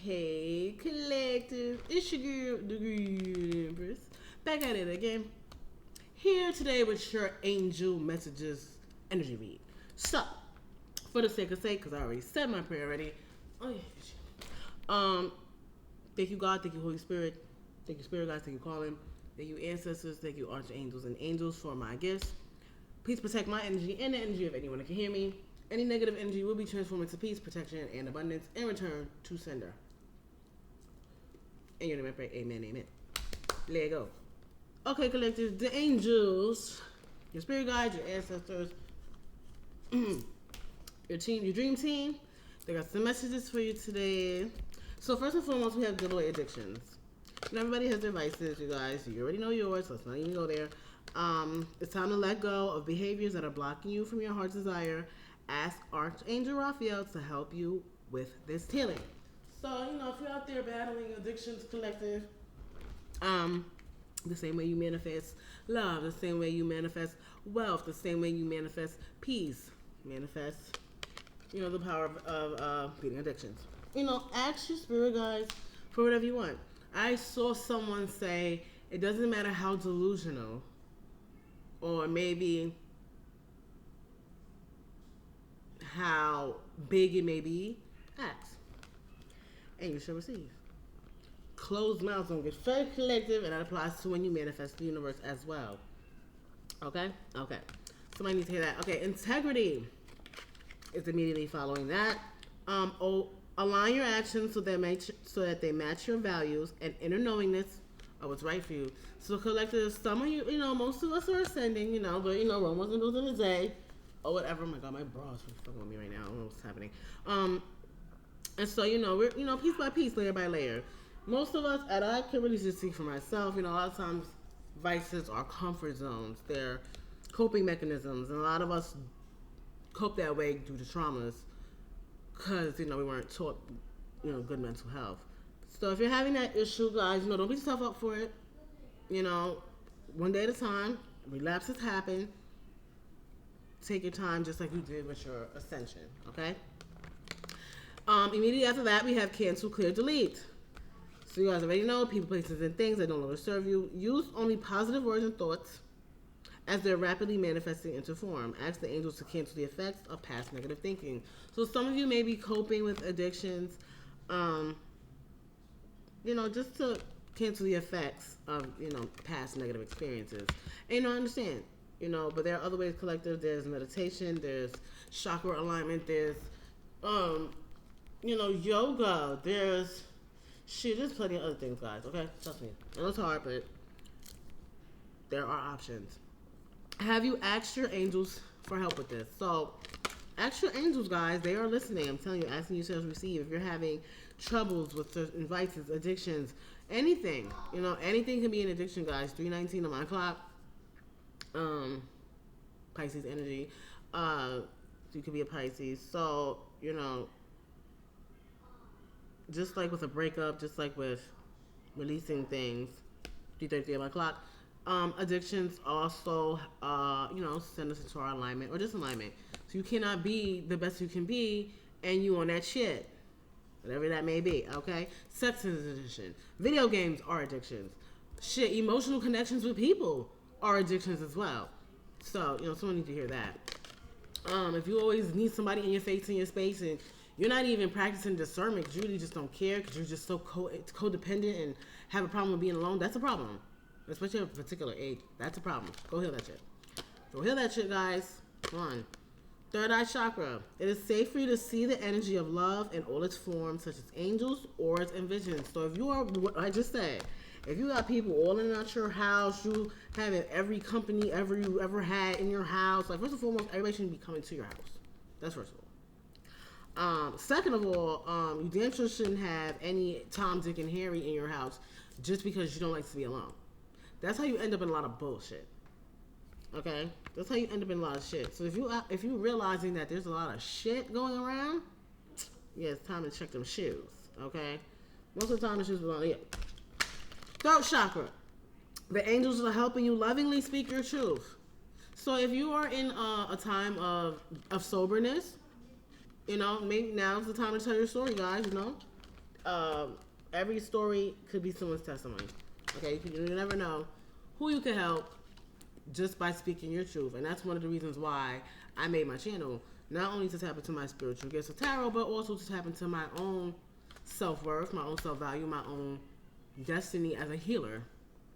Hey, collective, it's your girl, the Green Empress, back at it again. Here today with your angel messages energy read. So, for the sake, because I already said my prayer already. Oh yeah. Thank you God, thank you Holy Spirit, thank you Spirit guys, thank you calling, thank you ancestors, thank you archangels and angels for my gifts. Please protect my energy and the energy of anyone that can hear me. Any negative energy will be transformed into peace, protection, and abundance in return to sender. And your name I pray, amen, amen. Let it go. Okay, collective, the angels, your spirit guides, your ancestors, your team, your dream team, they got some messages for you today. So first and foremost, we have giveaway addictions. And everybody has their vices, you guys. You already know yours, so let's not even go there. It's time to let go of behaviors that are blocking you from your heart's desire. Ask Archangel Raphael to help you with this healing. So, if you're out there battling addictions, collective, the same way you manifest love, the same way you manifest wealth, the same way you manifest peace, manifest, the power of beating addictions. Ask your spirit guides for whatever you want. I saw someone say, it doesn't matter how delusional or maybe how big it may be, ask. And you shall receive. Closed mouths don't get fed, collective, and that applies to when you manifest the universe as well. Okay? Okay. Somebody needs to hear that. Okay, integrity is immediately following that. Align your actions so that they match your values and inner knowingness of what's right for you. So collective, some of you, most of us are ascending, but Rome wasn't built in a day. Or whatever. Oh my God, my bra is fucking with me right now. I don't know what's happening. And so, we're, piece by piece, layer by layer. Most of us, and I can really just speak for myself, a lot of times vices are comfort zones. They're coping mechanisms. And a lot of us cope that way due to traumas because, we weren't taught, good mental health. So if you're having that issue, guys, don't beat yourself up for it. One day at a time. Relapses happen. Take your time just like you did with your ascension, okay? Immediately after that, we have cancel, clear, delete. So you guys already know people, places, and things that no longer serve you. Use only positive words and thoughts as they're rapidly manifesting into form. Ask the angels to cancel the effects of past negative thinking. So some of you may be coping with addictions, just to cancel the effects of, past negative experiences. And I understand. But there are other ways, collective. There's meditation, there's chakra alignment, there's, yoga, there's plenty of other things, guys, okay? Trust me. I know it's hard, but there are options. Have you asked your angels for help with this? So, ask your angels, guys. They are listening. I'm telling you, asking you to receive. If you're having troubles with certain vices, addictions, anything, anything can be an addiction, guys. 319 on my clock. Pisces energy. You could be a Pisces. So, just like with a breakup, just like with releasing things, 3:30 on my clock, addictions also, send us into our alignment or disalignment. So you cannot be the best you can be and you on that shit. Whatever that may be, okay? Sex is an addiction. Video games are addictions. Shit, emotional connections with people are addictions as well. So, someone needs to hear that. If you always need somebody in your face, in your space, and you're not even practicing discernment because you really just don't care because you're just so codependent and have a problem with being alone, that's a problem. Especially at a particular age. That's a problem. Go heal that shit. Go heal that shit, guys. Come on. Third eye chakra. It is safe for you to see the energy of love in all its forms, such as angels, auras, and visions. So if you are, what I just said, if you got people all in and out your house, you having every company you ever had in your house, like first and foremost, everybody shouldn't be coming to your house. That's first of all. Second of all, you damn sure shouldn't have any Tom, Dick, and Harry in your house just because you don't like to be alone. That's how you end up in a lot of bullshit. Okay? That's how you end up in a lot of shit. So if you realizing that there's a lot of shit going around, yeah, it's time to check them shoes. Okay? Most of the time the shoes belong here. Throat chakra. The angels are helping you lovingly speak your truth. So if you are in a time of soberness, maybe now's the time to tell your story, guys, every story could be someone's testimony. Okay, you never know who you can help just by speaking your truth, and that's one of the reasons why I made my channel. Not only to tap into my spiritual gifts of tarot, but also to tap into my own self-worth, my own self-value, my own destiny as a healer.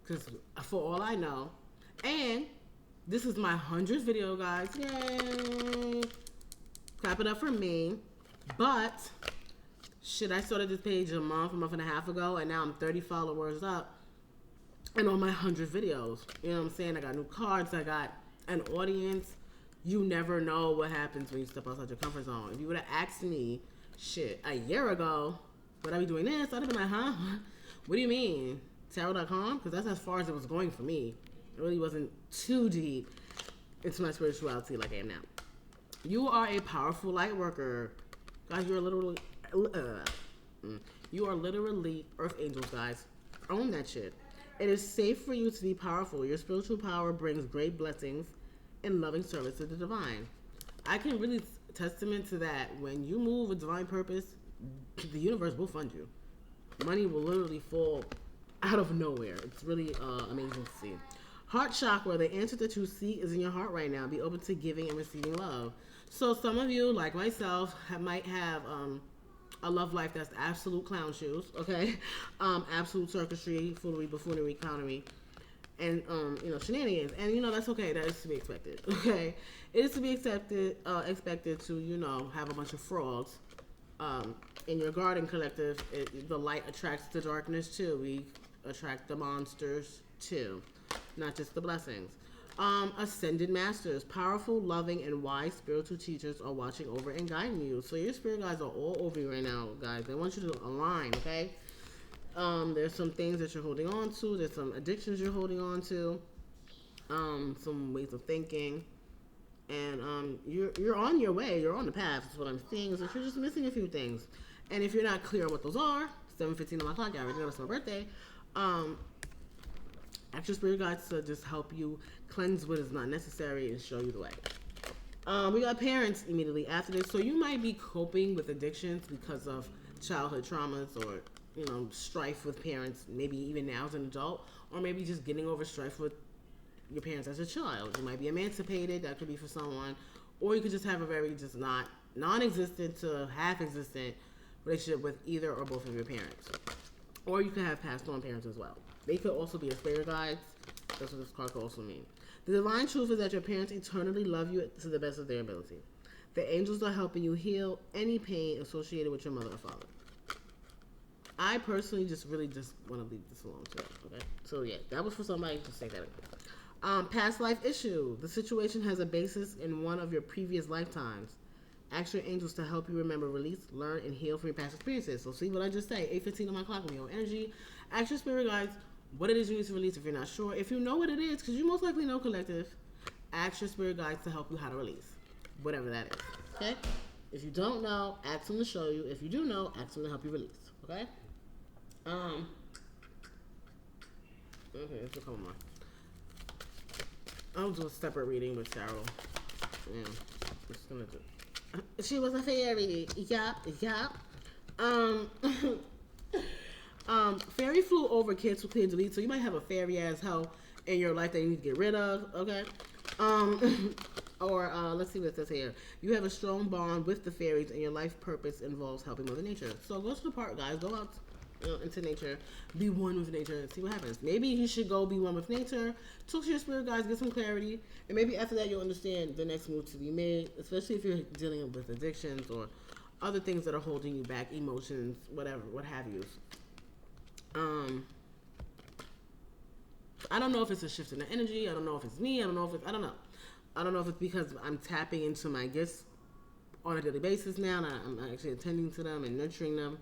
Because for all I know, and this is my 100th video, guys. Yay! Clap it up for me. But, shit, I started this page a month and a half ago, and now I'm 30 followers up. And on my 100 videos. You know what I'm saying? I got new cards. I got an audience. You never know what happens when you step outside your comfort zone. If you would have asked me, shit, a year ago, would I be doing this? I'd have been like, huh? What do you mean? Tarot.com? Because that's as far as it was going for me. It really wasn't too deep into my spirituality like I am now. You are a powerful light worker. Guys, you are literally earth angels, guys. Own that shit. It is safe for you to be powerful. Your spiritual power brings great blessings and loving service to the divine. I can really testament to that. When you move with divine purpose, the universe will fund you. Money will literally fall out of nowhere. It's really amazing to see. Heart chakra, the answer that you seek is in your heart right now. Be open to giving and receiving love. So some of you, like myself, might have a love life that's absolute clown shoes, okay? Absolute circusry, foolery, buffoonery, clownery, and shenanigans. And that's okay. That is to be expected. Okay, it is to be expected to have a bunch of frauds. In your garden collective, the light attracts the darkness too. We attract the monsters too, not just the blessings. Ascended masters, powerful, loving, and wise spiritual teachers are watching over and guiding you. So your spirit guides are all over you right now, guys. They want you to align, okay? There's some things that you're holding on to. There's some addictions you're holding on to. Some ways of thinking. And you're on your way. You're on the path. That's what I'm seeing. Is that you're just missing a few things. And if you're not clear on what those are, 7:15 on my clock, I already know it's my birthday. Ask your spirit guides to just help you cleanse what is not necessary and show you the way. We got parents immediately after this. So you might be coping with addictions because of childhood traumas or, strife with parents, maybe even now as an adult, or maybe just getting over strife with your parents as a child. You might be emancipated. That could be for someone. Or you could just have a very just non-existent to half-existent relationship with either or both of your parents. Or you could have passed on parents as well. They could also be your spirit guides. That's what this card could also mean. The divine truth is that your parents eternally love you to the best of their ability. The angels are helping you heal any pain associated with your mother or father. I personally just want to leave this alone too. Okay? So yeah, that was for somebody. Just take that away. Past life issue. The situation has a basis in one of your previous lifetimes. Ask your angels to help you remember, release, learn, and heal from your past experiences. So see what I just say. 8:15 on my clock with your energy. Ask your spirit guides what it is you need to release if you're not sure. If you know what it is, because you most likely know collective, ask your spirit guides to help you how to release. Whatever that is. Okay? If you don't know, ask them to show you. If you do know, ask them to help you release. Okay? Okay, let's do a couple more. I'll do a separate reading with Cheryl. Yeah. Just gonna do. She was a fairy. Yup. Fairy flew over kids who clear delete. So you might have a fairy as hell in your life that you need to get rid of. Okay. Or let's see what it says here. You have a strong bond with the fairies, and your life purpose involves helping Mother Nature. So go to the park, guys. Go out into nature. Be one with nature and see what happens. Maybe you should go be one with nature. Talk to your spirit guides, get some clarity, and maybe after that you'll understand the next move to be made. Especially if you're dealing with addictions or other things that are holding you back, emotions, whatever, what have you. I don't know if it's a shift in the energy. I don't know if it's me. I don't know if it's because I'm tapping into my gifts on a daily basis now, and I'm actually attending to them and nurturing them.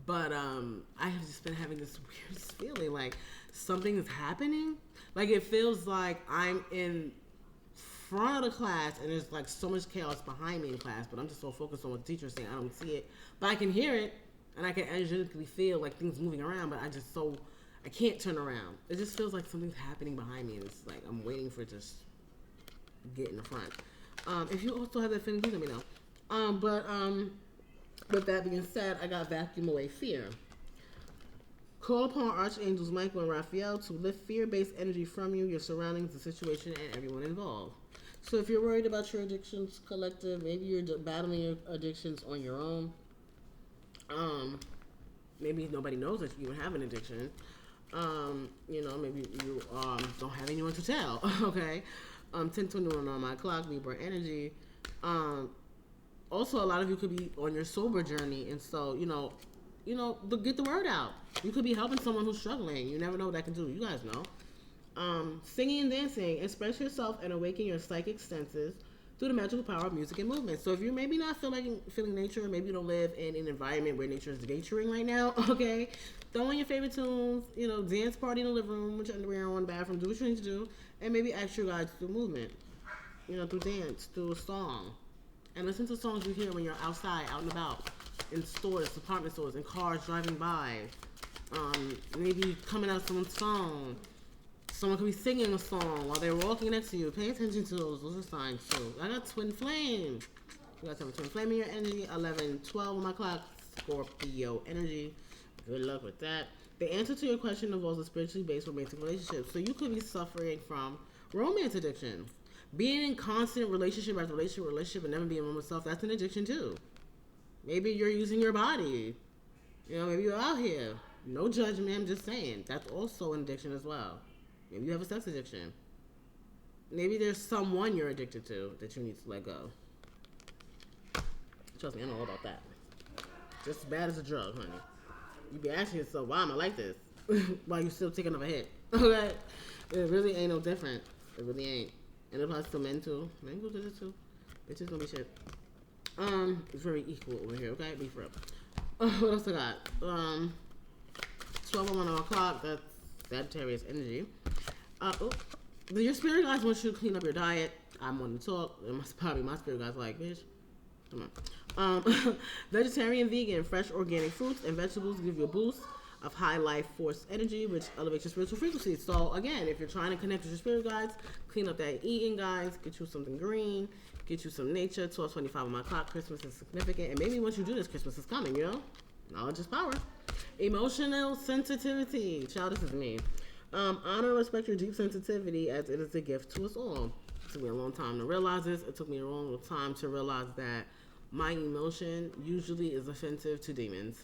But I have just been having this weird feeling like something is happening. Like it feels like I'm in front of the class and there's like so much chaos behind me in class, but I'm just so focused on what the teacher's saying, I don't see it. But I can hear it and I can energetically feel like things moving around, but I can't turn around. It just feels like something's happening behind me and it's like I'm waiting for it to just get in the front. If you also have that feeling, please let me know. With that being said, I got vacuum away fear. Call upon archangels Michael and Raphael to lift fear-based energy from you, your surroundings, the situation, and everyone involved. So if you're worried about your addictions, collective, maybe you're battling your addictions on your own. Maybe nobody knows that you even have an addiction. Maybe you don't have anyone to tell. Okay. 10:21 on my clock, Libra energy. Also, a lot of you could be on your sober journey, and so get the word out. You could be helping someone who's struggling. You never know what that can do. You guys know. Singing and dancing, express yourself and awaken your psychic senses through the magical power of music and movement. So if you're maybe not feeling nature, maybe you don't live in an environment where nature is naturing right now, okay, throw on your favorite tunes, dance party in the living room, with your underwear on, the bathroom, do what you need to do, and maybe ask your guides through movement, through dance, through a song. And listen to songs you hear when you're outside, out and about, in stores, department stores, in cars driving by. Maybe coming out someone's phone. Someone could be singing a song while they're walking next to you. Pay attention to those. Those are signs too. I got twin flame. You guys have a twin flame in your energy. 11:12 on my clock. Scorpio energy. Good luck with that. The answer to your question involves a spiritually based romantic relationship. So you could be suffering from romance addiction. Being in constant relationship after relationship and never being one with self, that's an addiction too. Maybe you're using your body. Maybe you're out here. No judgment, I'm just saying. That's also an addiction as well. Maybe you have a sex addiction. Maybe there's someone you're addicted to that you need to let go. Trust me, I know all about that. Just as bad as a drug, honey. You be asking yourself, why am I like this? While you still taking another hit. Okay? It really ain't no different. It really ain't. And it applies to men too. Men go to this too. Bitches don't be shit. It's very equal over here, okay? Be for real. What else I got? 12:01 o'clock, that's Sagittarius energy. Your spirit guides want you to clean up your diet. I'm on the talk. Probably my spirit guides like, bitch, come on. Vegetarian, vegan, fresh organic fruits and vegetables give you a boost of high life force energy, which elevates your spiritual frequency. So again, if you're trying to connect with your spirit guides, clean up that eating, guys. Get you something green. Get you some nature. 12:25 on my clock. Christmas is significant, and maybe once you do this, Christmas is coming. Knowledge is power. Emotional sensitivity. Child, this is me. Honor and respect your deep sensitivity, as it is a gift to us all. It took me a long time to realize this. It took me a long time to realize that my emotion usually is offensive to demons.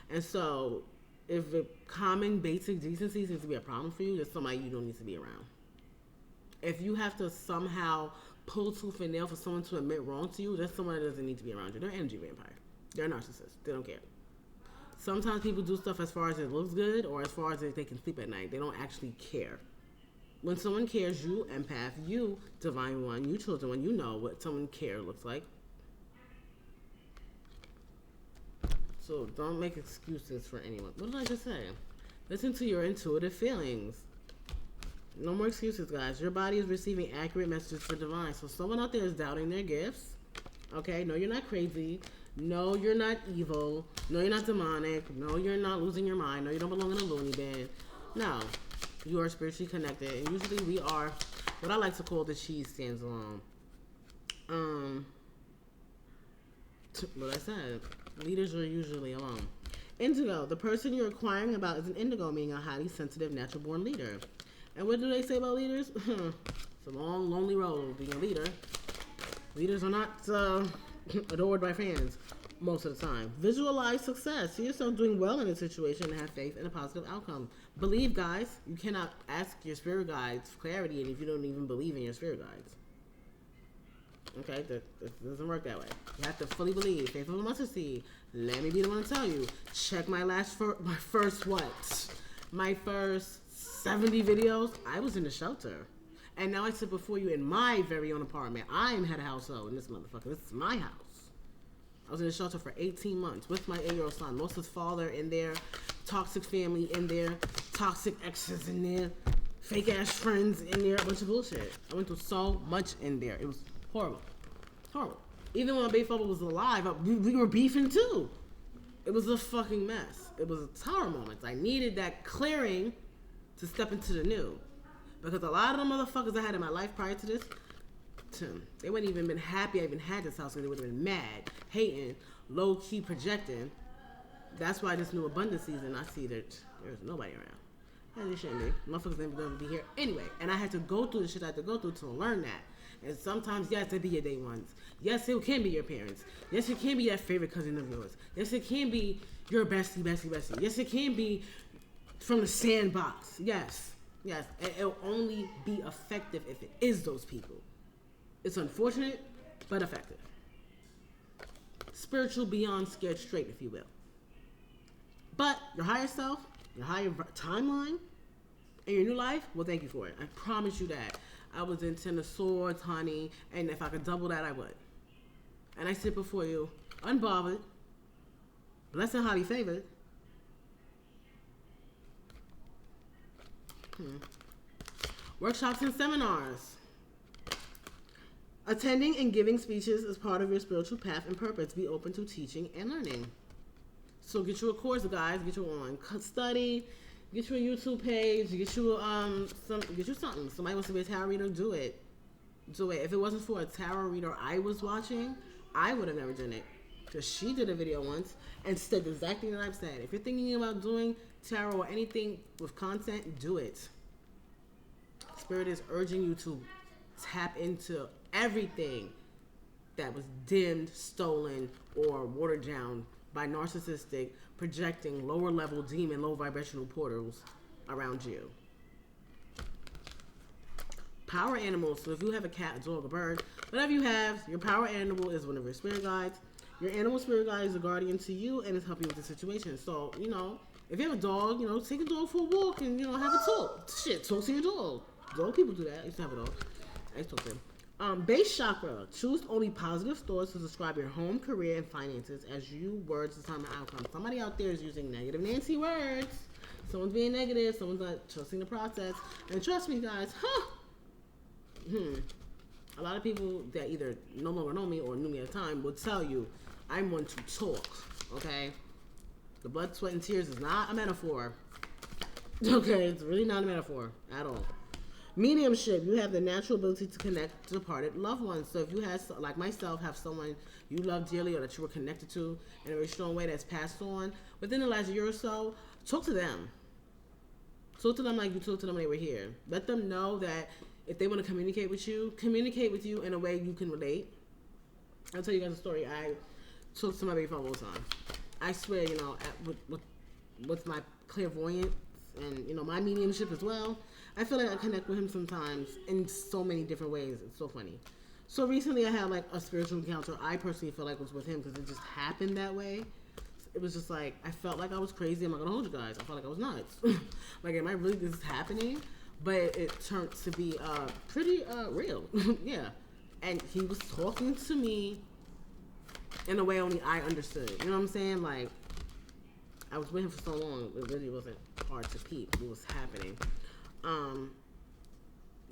And so, if the common basic decency seems to be a problem for you, there's somebody you don't need to be around. If you have to somehow pull tooth and nail for someone to admit wrong to you, there's someone that doesn't need to be around you. They're an energy vampire. They're a narcissist. They don't care. Sometimes people do stuff as far as it looks good or as far as they can sleep at night. They don't actually care. When someone cares, you empath, you divine one, you chosen one, you know what someone care looks like. So don't make excuses for anyone. What did I just say? Listen to your intuitive feelings. No more excuses, guys. Your body is receiving accurate messages for divine. So someone out there is doubting their gifts. Okay? No, you're not crazy. No, you're not evil. No, you're not demonic. No, you're not losing your mind. No, you don't belong in a loony bin. No, you are spiritually connected. And usually we are what I like to call the cheese stands alone. What I said, leaders are usually alone. Indigo, the person you're inquiring about is an indigo, meaning a highly sensitive, natural-born leader. And what do they say about leaders? It's a long, lonely road being a leader. Leaders are not adored by fans most of the time. Visualize success. See yourself doing well in a situation and have faith in a positive outcome. Believe, guys. You cannot ask your spirit guides for clarity if you don't even believe in your spirit guides. Okay? That doesn't work that way. You have to fully believe. Faith of a mustard seed. Let me be the one to tell you. Check my first 70 videos. I was in the shelter. And now I sit before you in my very own apartment. I am head of household in this motherfucker. This is my house. I was in the shelter for 18 months with my 8-year-old son. Most of his father in there. Toxic family in there. Toxic exes in there. Fake ass friends in there. A bunch of bullshit. I went through so much in there. It was horrible. Horrible. Even when my baby father was alive, we were beefing too. It was a fucking mess. It was a tower moment. I needed that clearing to step into the new. Because a lot of the motherfuckers I had in my life prior to this, they wouldn't even been happy I even had this house, and they would have been mad, hating, low key projecting. That's why this new abundance season, I see that there's nobody around. And it shouldn't be. Motherfuckers ain't gonna be here anyway. And I had to go through the shit I had to go through to learn that. And sometimes, yes, it be your day ones. Yes, it can be your parents. Yes, it can be that favorite cousin of yours. Yes, it can be your bestie. Yes, it can be from the sandbox. Yes. And it'll only be effective if it is those people. It's unfortunate, but effective. Spiritual beyond scared straight, if you will. But your higher self, your higher timeline, and your new life, well, thank you for it. I promise you that. I was in Ten of Swords, honey, and if I could double that, I would. And I sit before you, unbothered, blessed and highly favored. Workshops and seminars. Attending and giving speeches is part of your spiritual path and purpose. Be open to teaching and learning. So get you a course, guys. Get you online study. Get you a YouTube page. Get you something. Somebody wants to be a tarot reader. Do it. If it wasn't for a tarot reader I was watching, I would have never done it. Because she did a video once and said the exact thing that I've said. If you're thinking about doing tarot or anything with content, do it. Spirit is urging you to tap into everything that was dimmed, stolen, or watered down by narcissistic, projecting lower level demon, low vibrational portals around you. Power animals. So if you have a cat, a dog, a bird, whatever you have, your power animal is one of your spirit guides. Your animal spirit guide is a guardian to you and is helping you with the situation. So, if you have a dog, take a dog for a walk and, have a talk. Talk to your dog. Dog people do that. I used to have a dog. I used to talk to him. Base chakra. Choose only positive thoughts to describe your home, career, and finances as you words determine outcome. Somebody out there is using negative Nancy words. Someone's being negative. Someone's not trusting the process. And trust me, guys, a lot of people that either no longer know me or knew me at the time will tell you I'm one to talk, okay? The blood, sweat, and tears is not a metaphor. Okay, it's really not a metaphor at all. Mediumship, you have the natural ability to connect to departed loved ones. So if you have, like myself, have someone you love dearly or that you were connected to in a very strong way that's passed on, within the last year or so, talk to them. Talk to them like you talked to them when they were here. Let them know that if they want to communicate with you in a way you can relate. I'll tell you guys a story. I talk to my baby father all the time. I swear, with my clairvoyance and, my mediumship as well, I feel like I connect with him sometimes in so many different ways. It's so funny. So recently I had like a spiritual encounter I personally feel like was with him because it just happened that way. It was just like, I felt like I was crazy. I'm not going to hold you guys. I felt like I was nuts. Like, am I really this is happening? But it turned to be pretty real. Yeah. And he was talking to me in a way only I understood. You know what I'm saying? Like, I was with him for so long, it really wasn't hard to peep what was happening.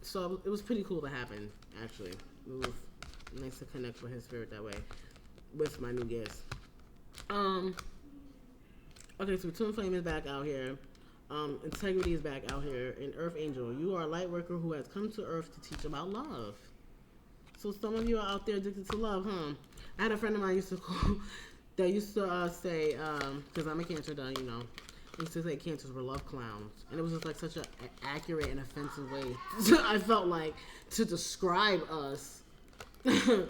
So it was pretty cool to happen, actually. It was nice to connect with his spirit that way with my new guest. Okay, so Twin Flame is back out here. Integrity is back out here. And Earth Angel, you are a light worker who has come to Earth to teach about love. So some of you are out there addicted to love, huh? I had a friend of mine used to say, because I'm a Cancer, used to say cancers were love clowns. And it was just like such an accurate and offensive way, I felt like, to describe us. There's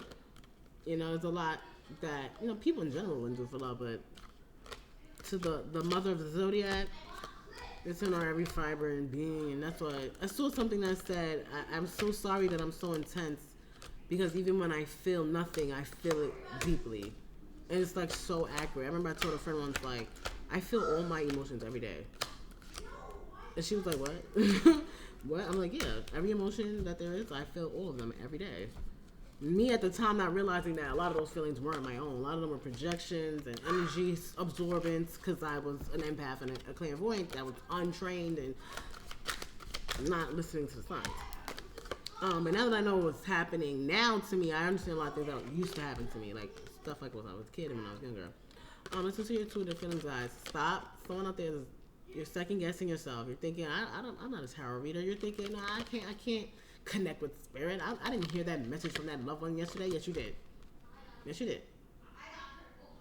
a lot that, people in general wouldn't do for love, but to the mother of the zodiac, it's in our every fiber and being. And that's why I saw something that said, I'm so sorry that I'm so intense, because even when I feel nothing, I feel it deeply. And it's like so accurate. I remember I told a friend once, like, I feel all my emotions every day. And she was like, what? What? I'm like, yeah, every emotion that there is, I feel all of them every day. Me at the time not realizing that a lot of those feelings weren't my own. A lot of them were projections and energy absorbance, because I was an empath and a clairvoyant that was untrained and not listening to the signs. And now that I know what's happening now to me, I understand a lot of things that used to happen to me, like stuff like when I was a kid and when I was younger. Listen to your intuitive feelings, guys. Stop. Someone out there is, you're second guessing yourself. You're thinking, I'm not a tarot reader. You're thinking, no, I can't connect with spirit. I didn't hear that message from that loved one yesterday. Yes, you did. Yes, you did.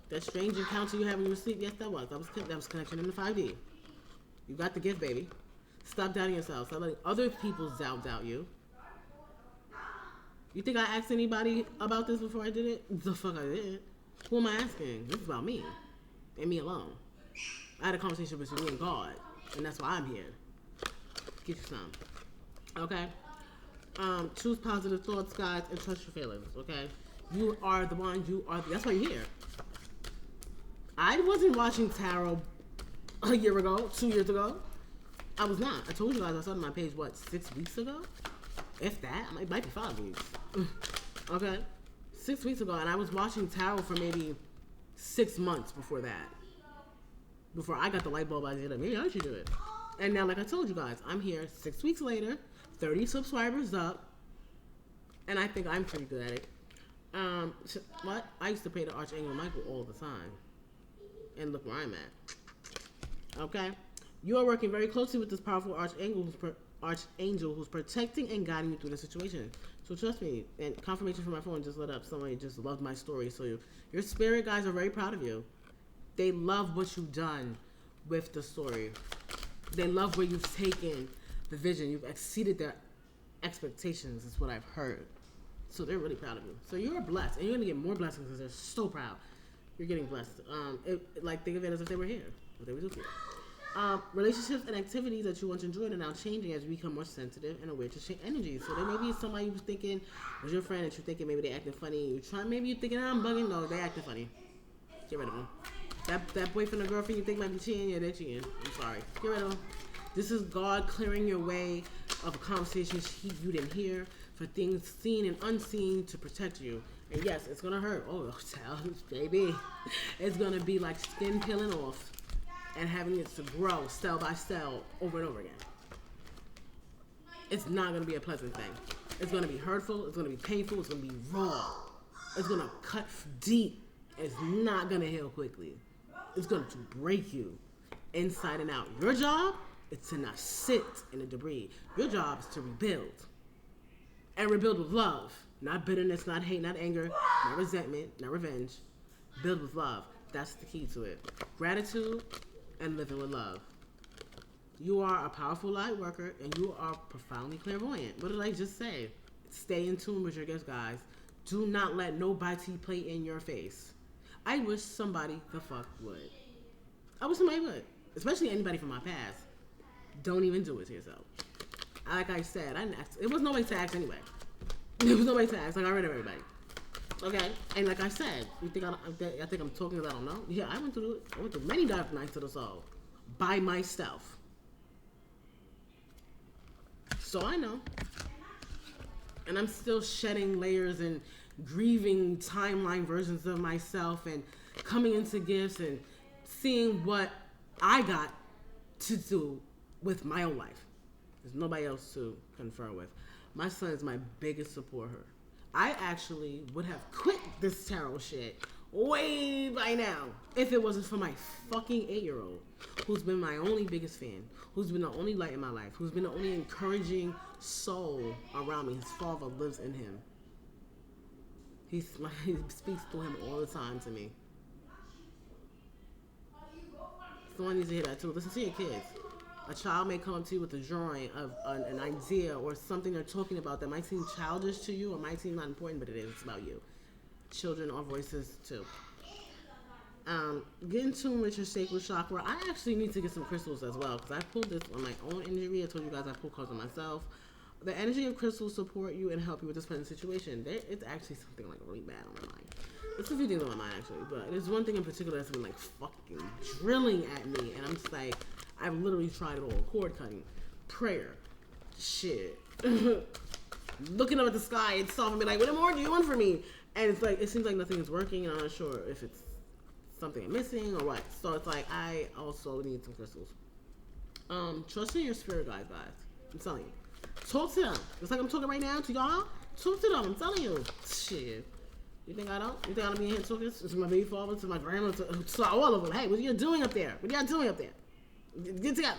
That strange encounter you had when you were asleep, yes, that was. That was connection in the 5D. You got the gift, baby. Stop doubting yourself. Stop letting other people doubt you. You think I asked anybody about this before I did it? The fuck I did. Who am I asking? This is about me. And me alone. I had a conversation between me and God. And that's why I'm here. Get you some. Okay? Choose positive thoughts, guys, and trust your feelings, okay? You are the one, that's why you're here. I wasn't watching tarot a year ago, 2 years ago. I was not. I told you guys I started my page, 6 weeks ago? If that, it might be 5 weeks. Okay? 6 weeks ago, and I was watching tarot for maybe 6 months before that. Before I got the light bulb idea that maybe I should do it. And now, like I told you guys, I'm here 6 weeks later, 30 subscribers up, and I think I'm pretty good at it. What? I used to pray to Archangel Michael all the time. And look where I'm at. Okay? You are working very closely with this powerful archangel who's protecting and guiding you through the situation. So trust me, and confirmation from my phone just lit up. Somebody just loved my story. So your spirit guys are very proud of you. They love what you've done with the story. They love where you've taken the vision. You've exceeded their expectations, is what I've heard. So they're really proud of you. So you're blessed, and you're gonna get more blessings because they're so proud. You're getting blessed. Think of it as if they were here. What they would do for you. Relationships and activities that you once enjoyed are now changing as you become more sensitive and aware to change energy. So there may be somebody you was thinking was your friend that you're thinking maybe they acting funny. Maybe you're thinking, I'm bugging. No, they acting funny. Get rid of them. That boyfriend or girlfriend you think might be cheating, yeah, they're cheating. I'm sorry. Get rid of them. This is God clearing your way of a conversation you didn't hear, for things seen and unseen to protect you. And yes, it's gonna hurt. Oh, baby. It's gonna be like skin peeling off and having it to grow cell by cell over and over again. It's not gonna be a pleasant thing. It's gonna be hurtful, it's gonna be painful, it's gonna be raw. It's gonna cut deep. It's not gonna heal quickly. It's going to break you inside and out. Your job is to not sit in the debris. Your job is to rebuild. And rebuild with love. Not bitterness, not hate, not anger, not resentment, not revenge. Build with love. That's the key to it. Gratitude and living with love. You are a powerful light worker and you are profoundly clairvoyant. What did I just say? Stay in tune with your gifts, guys. Do not let nobody play in your face. I wish somebody the fuck would. I wish somebody would. Especially anybody from my past. Don't even do it to yourself. Like I said, I didn't ask. It was no way to ask anyway. There was no way to ask. Like I read everybody. Okay? And like I said, you think I think I'm talking because I don't know? Yeah, I went through many dark nights of the soul. By myself. So I know. And I'm still shedding layers and grieving timeline versions of myself and coming into gifts and seeing what I got to do with my own life. There's nobody else to confer with. My son is my biggest supporter. I actually would have quit this tarot shit way by now if it wasn't for my fucking 8-year-old who's been my only biggest fan, who's been the only light in my life, who's been the only encouraging soul around me. His father lives in him. He speaks through him all the time to me. Someone needs to hear that too. Listen to your kids. A child may come up to you with a drawing of an idea or something they're talking about that might seem childish to you or might seem not important, but it is. It's about you. Children are voices too. Get in tune with your sacral chakra. I actually need to get some crystals as well because I pulled this on my own injury. I told you guys I pulled cards on myself. The energy of crystals support you and help you with this present situation. It's actually something like really bad on my mind. There's a few things on my mind actually, but there's one thing in particular that's been like fucking drilling at me, and I'm just like, I've literally tried it all: cord cutting, prayer, shit, looking up at the sky and stopping me like, what more do you want from me? And it's like, it seems like nothing is working, and I'm not sure if it's something I'm missing or what. So it's like, I also need some crystals. Trust in your spirit guides, guys. I'm telling you. Talk to them. It's like I'm talking right now to y'all. Talk to them. I'm telling you. Shit. You think I don't? You think I don't be in here talking to my baby father, to my grandma, to all of them? Hey, what are you doing up there? What are y'all doing up there? Get together.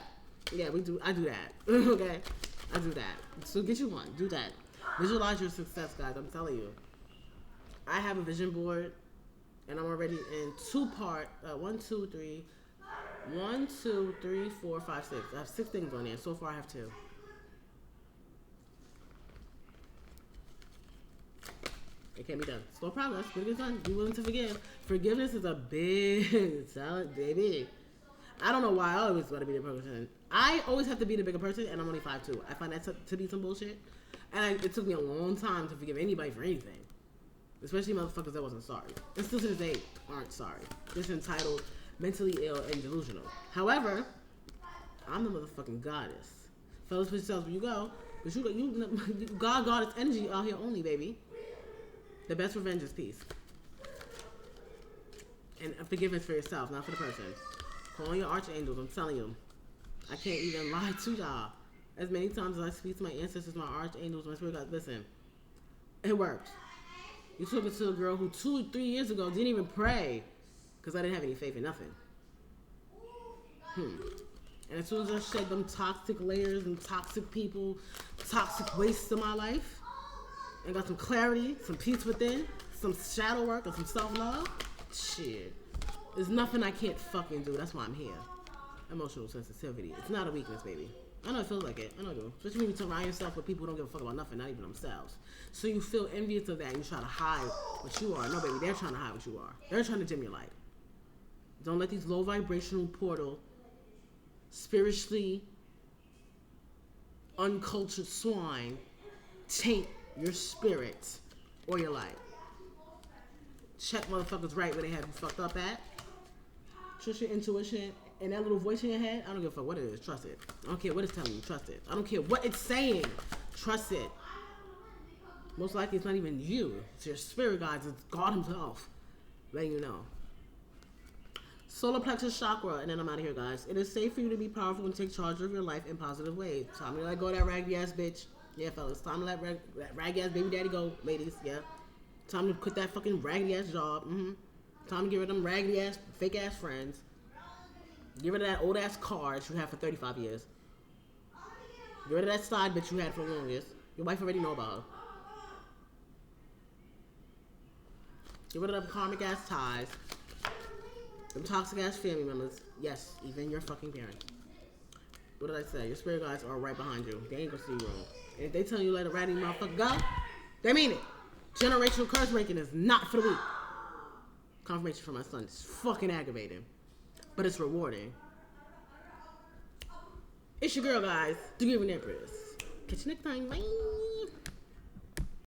Yeah, we do. I do that. Okay? I do that. So get you one. Do that. Visualize your success, guys. I'm telling you. I have a vision board. And I'm already in two-part. 1, 2, 3, 4, 5, 6. I have 6 things on there. So far, I have 2. It can't be done. Slow progress. When it gets done, be willing to forgive. Forgiveness is a big talent, baby. I don't know why I always got to be the person. I always have to be the bigger person, and I'm only 5'2". I find that to be some bullshit. And it took me a long time to forgive anybody for anything. Especially motherfuckers that wasn't sorry. And still to this day aren't sorry. Just entitled, mentally ill, and delusional. However, I'm the motherfucking goddess. Fellas, push yourselves where you go. But you goddess energy out here only, baby. The best revenge is peace. And forgiveness for yourself, not for the person. Call on your archangels, I'm telling you. I can't even lie to y'all. As many times as I speak to my ancestors, my archangels, my spirit guides, listen, it works. You talking to a girl who 2 or 3 years ago didn't even pray because I didn't have any faith in nothing. And as soon as I shed them toxic layers and toxic people, toxic wastes in my life, and got some clarity, some peace within, some shadow work, and some self-love, shit. There's nothing I can't fucking do. That's why I'm here. Emotional sensitivity. It's not a weakness, baby. I know it feels like it. I know it do. Especially when you surround yourself with people who don't give a fuck about nothing, not even themselves. So you feel envious of that and you try to hide what you are. No, baby, they're trying to hide what you are. They're trying to dim your light. Don't let these low vibrational portal, spiritually uncultured swine taint your spirit or your light. Check motherfuckers right where they have you fucked up at. Trust your intuition and that little voice in your head. I don't give a fuck what it is. Trust it. I don't care what it's telling you. Trust it. I don't care what it's saying. Trust it. Most likely it's not even you. It's your spirit guides. It's God himself letting you know. Solar plexus chakra, and then I'm out of here, guys. It is safe for you to be powerful and take charge of your life in positive ways. Time to let go of that raggedy ass bitch. Yeah, fellas. Time to let that raggedy ass baby daddy go, ladies. Yeah. Time to quit that fucking raggedy ass job. Time to get rid of them raggedy ass, fake ass friends. Get rid of that old ass car that you had for 35 years. Get rid of that side bitch you had for the longest. Your wife already know about her. Get rid of them karmic ass ties. Them toxic ass family members. Yes, even your fucking parents. What did I say? Your spirit guides are right behind you. They ain't gonna see you wrong. And if they tell you let a ratty motherfucker go, they mean it. Generational curse breaking is not for the weak. Confirmation from my son. It's fucking aggravating. But it's rewarding. It's your girl, guys. The Empress. Catch you next time. Bye.